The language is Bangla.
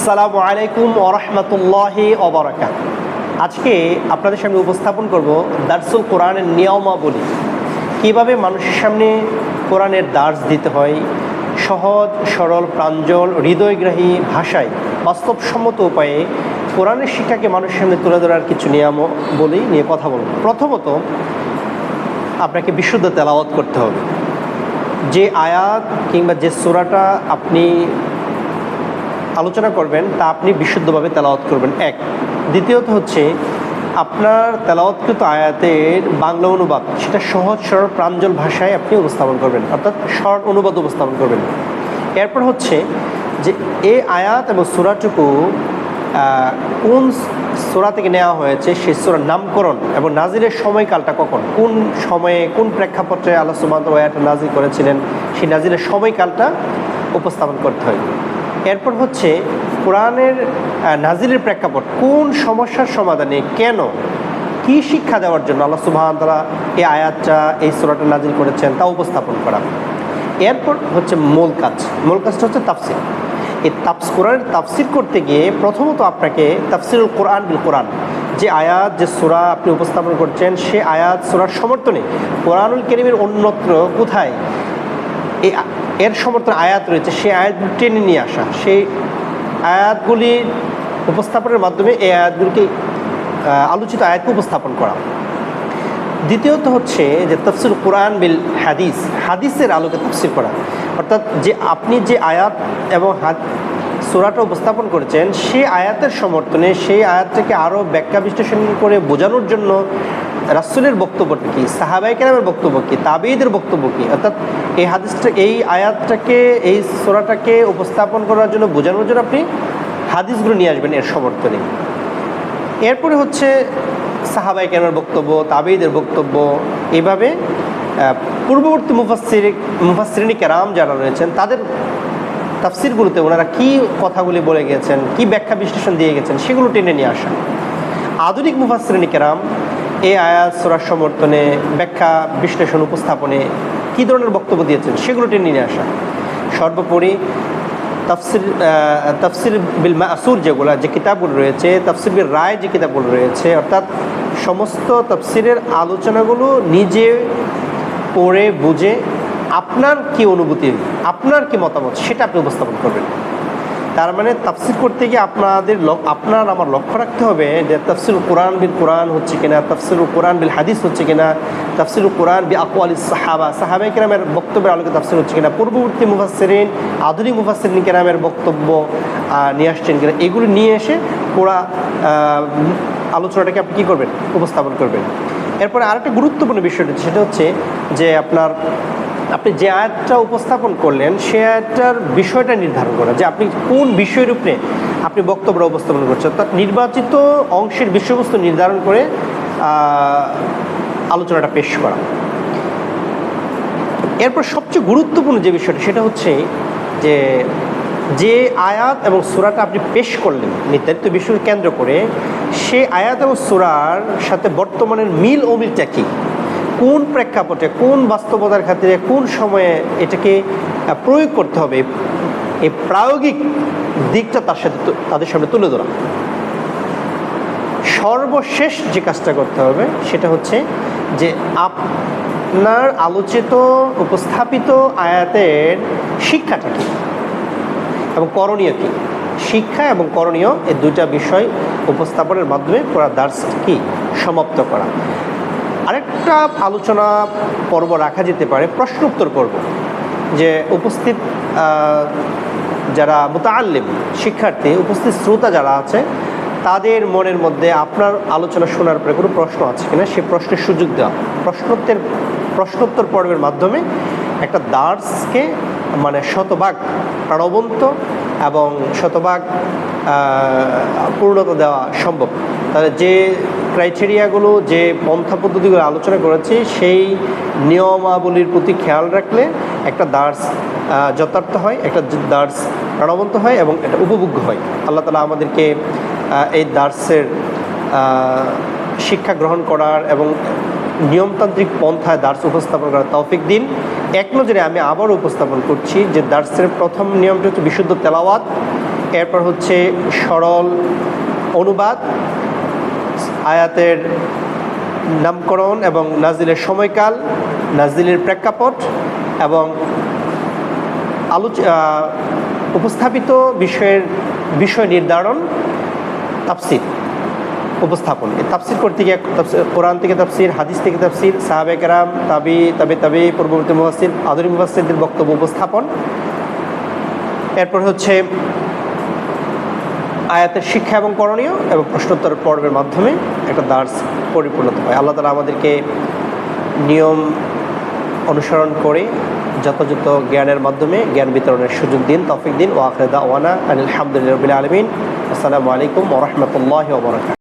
আসসালামু আলাইকুম ওয়া রাহমাতুল্লাহি ওয়া বারাকাতুহু। আজকে আপনাদের সামনে উপস্থাপন করব দারসুল কোরআনের নিয়মাবলী, কিভাবে মানুষের সামনে কোরআনের দার্স দিতে হয় সহজ সরল প্রাঞ্জল হৃদয়গ্রাহী ভাষায় বাস্তবসম্মত উপায়ে কোরআনের শিক্ষাকে মানুষের সামনে তুলে ধরার কিছু নিয়মাবলী নিয়ে কথা বলব। প্রথমত আপনাকে বিশুদ্ধ তেলাওয়াত করতে হবে। যে আয়াত কিংবা যে সূরাটা আপনি আলোচনা করবেন তা আপনি বিশুদ্ধভাবে তেলাওয়াত করবেন, এক। দ্বিতীয়ত হচ্ছে আপনার তেলাওয়াতকৃত আয়াতের বাংলা অনুবাদ সেটা সহজ সরল প্রাঞ্জল ভাষায় আপনি উপস্থাপন করবেন, অর্থাৎ শর্ট অনুবাদ উপস্থাপন করবেন। এরপর হচ্ছে যে এই আয়াত এবং সূরাটুকু কোন সূরা থেকে নেওয়া হয়েছে সেই সূরার নামকরণ এবং নাজিলের সময়কালটা কখন, কোন সময়ে কোন প্রেক্ষাপটে আল্লাহ সুবহানাহু ওয়া তাআলা নাজিল করেছিলেন সেই নাজিলের সময়কালটা উপস্থাপন করতে হয়। এরপর হচ্ছে কোরআনের নাজিলের প্রেক্ষাপট, কোন সমস্যার সমাধানে কেন কি শিক্ষা দেওয়ার জন্য আল্লাহ সুবহানাহু ওয়া তাআলা এই আয়াতটা এই সূরাটা নাজিল করেছেন তা উপস্থাপন করা। এরপর হচ্ছে মূল কাজটা হচ্ছে তাফসির। এই কোরআনের তাফসির করতে গিয়ে প্রথমত আপনাকে তাফসিরুল কোরআন বিল কোরআন, যে আয়াত যে সূরা আপনি উপস্থাপন করছেন সে আয়াত সূরার সমর্থনে কোরআনুল কারীমের অন্যত্র কোথায় এর সমর্থন আয়াত রয়েছে সেই আয়াতগুলি টেনে নিয়ে আসা, সেই আয়াতগুলির উপস্থাপনের মাধ্যমে এই আয়াতগুলিকে আলোচিত আয়াতকে উপস্থাপন করা। দ্বিতীয়ত হচ্ছে যে তাফসির কোরআন বিল হাদিসের আলোকে তাফসির করা, অর্থাৎ যে আপনি যে আয়াত এবং সূরাটা উপস্থাপন করেছেন সেই আয়াতের সমর্থনে সেই আয়াতটাকে আরও ব্যাখ্যা বিশ্লেষণ করে বোঝানোর জন্য রাসূলের বক্তব্যটা কী, সাহাবায়ে কেরামের বক্তব্য কী, তাবেঈদের বক্তব্য কী, অর্থাৎ এই হাদিসটা এই আয়াতটাকে এই সূরাটাকে উপস্থাপন করার জন্য বোঝানোর জন্য আপনি হাদিসগুলো নিয়ে আসবেন এর সমর্থনে। এরপরে হচ্ছে সাহাবায়ে কেরামের বক্তব্য, তাবেঈদের বক্তব্য, এইভাবে পূর্ববর্তী মুফাসসিরিনে কেরাম যারা রয়েছেন তাদের তাফসিরগুলোতে ওনারা কী কথাগুলি বলে গেছেন, কী ব্যাখ্যা বিশ্লেষণ দিয়ে গেছেন সেগুলো টেনে নিয়ে আসা। আধুনিক মুফাসসিরিনে কেরাম এই আয়াত সূরার সমর্থনে ব্যাখ্যা বিশ্লেষণ উপস্থাপনে কী ধরনের বক্তব্য দিয়েছেন সেগুলো টেনে নিয়ে আসা। সর্বোপরি তাফসির বিল মাসুর যে কিতাবগুলো রয়েছে, তাফসির বিল রায় যে কিতাবগুলো রয়েছে, অর্থাৎ সমস্ত তাফসিরের আলোচনাগুলো নিজে পড়ে বুঝে আপনার কি অনুভূতি, আপনার কি মতামত সেটা আপনি উপস্থাপন করবেন। তার মানে তাফসির করতে গিয়ে আপনার আমার লক্ষ্য রাখতে হবে যে তাফসিরুল কোরআন বিল কোরআন হচ্ছে কিনা, তাফসিরুল কোরআন বিল হাদিস হচ্ছে কিনা, তাফসিরুল কোরআন বি আকওয়ালিস সাহাবায়ে কেরামের বক্তব্যের আলোকে তাফসির হচ্ছে কিনা, পূর্ববর্তী মুফাসসিরিন আধুনিক মুফাসসিরিন কেরামের বক্তব্য নিয়ে আসছেন কিনা, এগুলো নিয়ে এসে পুরা আলোচনাটাকে আপনি কী করবেন, উপস্থাপন করবেন। এরপরে আরেকটা গুরুত্বপূর্ণ বিষয় সেটা হচ্ছে যে আপনি যে আয়াতটা উপস্থাপন করলেন সে আয়াতটার বিষয়টা নির্ধারণ করা, যে আপনি কোন বিষয়ের উপরে আপনি বক্তব্যটা উপস্থাপন করছেন, অর্থাৎ নির্বাচিত অংশের বিষয়বস্তু নির্ধারণ করে আলোচনাটা পেশ করা। এরপর সবচেয়ে গুরুত্বপূর্ণ যে বিষয়টা সেটা হচ্ছে যে আয়াত এবং সূরাটা আপনি পেশ করলেন নির্ধারিত বিষয়কে কেন্দ্র করে, সে আয়াত এবং সূরার সাথে বর্তমানের মিল অমিলটা কী, কোন প্রেক্ষাপটে কোন বাস্তবতার খাতিরে কোন সময়ে এটাকে প্রয়োগ করতে হবে, এই প্রায়োগিক দিকটা তাদের সামনে তুলে ধরা। সর্বশেষ যে কাজটা করতে হবে সেটা হচ্ছে যে আপনার আলোচিত উপস্থাপিত আয়াতের শিক্ষাটা কী এবং করণীয় কী, শিক্ষা এবং করণীয় এই দুইটা বিষয় উপস্থাপনের মাধ্যমে পুরো দার্স কি সমাপ্ত করা। আরেকটা আলোচনা পর্ব রাখা যেতে পারে প্রশ্নোত্তর পর্ব, যে উপস্থিত যারা মুতাআল্লিম শিক্ষার্থী, উপস্থিত শ্রোতা যারা আছে তাদের মনের মধ্যে আপনার আলোচনা শোনার পরে কোনো প্রশ্ন আছে কিনা সে প্রশ্নের সুযোগ দেওয়া, প্রশ্নোত্তর পর্বের মাধ্যমে একটা দার্সকে মানে শতভাগ প্রাণবন্ত এবং শতভাগ পূর্ণতা দেওয়া সম্ভব। তাহলে যে ক্রাইটেরিয়াগুলো যে পন্থা পদ্ধতিগুলো আলোচনা করেছি সেই নিয়মাবলীর প্রতি খেয়াল রাখলে একটা দার্স যথার্থ হয়, একটা দার্স প্রাণবন্ত হয় এবং এটা উপভোগ্য হয়। আল্লাহ তাআলা আমাদেরকে এই দার্সের শিক্ষা গ্রহণ করার এবং নিয়মতান্ত্রিক পন্থায় দার্স উপস্থাপন করার তৌফিক দিন। এক নজরে আমি আবারও উপস্থাপন করছি যে দার্সের প্রথম নিয়মটি হচ্ছে বিশুদ্ধ তেলাওয়াত, এরপর হচ্ছে সরল অনুবাদ, আয়াতের নামকরণ এবং নাজিলের সময়কাল, নাজিলের প্রেক্ষাপট এবং উপস্থাপিত বিষয় নির্ধারণ, তাফসির উপস্থাপন। তাফসির করতে গিয়ে কোরআন থেকে তাফসির, হাদিস থেকে তাফসির, সাহাবে কেরাম, তাবি পূর্ববর্তী মুফাসসির, আধুনিক মুফাসসিরদের বক্তব্য উপস্থাপন। এরপর হচ্ছে আয়াতের শিক্ষা এবং করণীয় এবং প্রশ্নোত্তর পর্বের মাধ্যমে একটা দার্স পরিপূর্ণতা হয়। আল্লাহ তাআলা আমাদেরকে নিয়ম অনুসরণ করে যথাযথ জ্ঞানের মাধ্যমে জ্ঞান বিতরণের সুযোগ দিন, তৌফিক দিন। ওয়া আখিরু দাওয়ানা আনিল হামদুলিল্লাহি রাব্বিল আলামিন। আসসালামু আলাইকুম ওয়া রাহমাতুল্লাহি ওয়া বারাকাতুহু।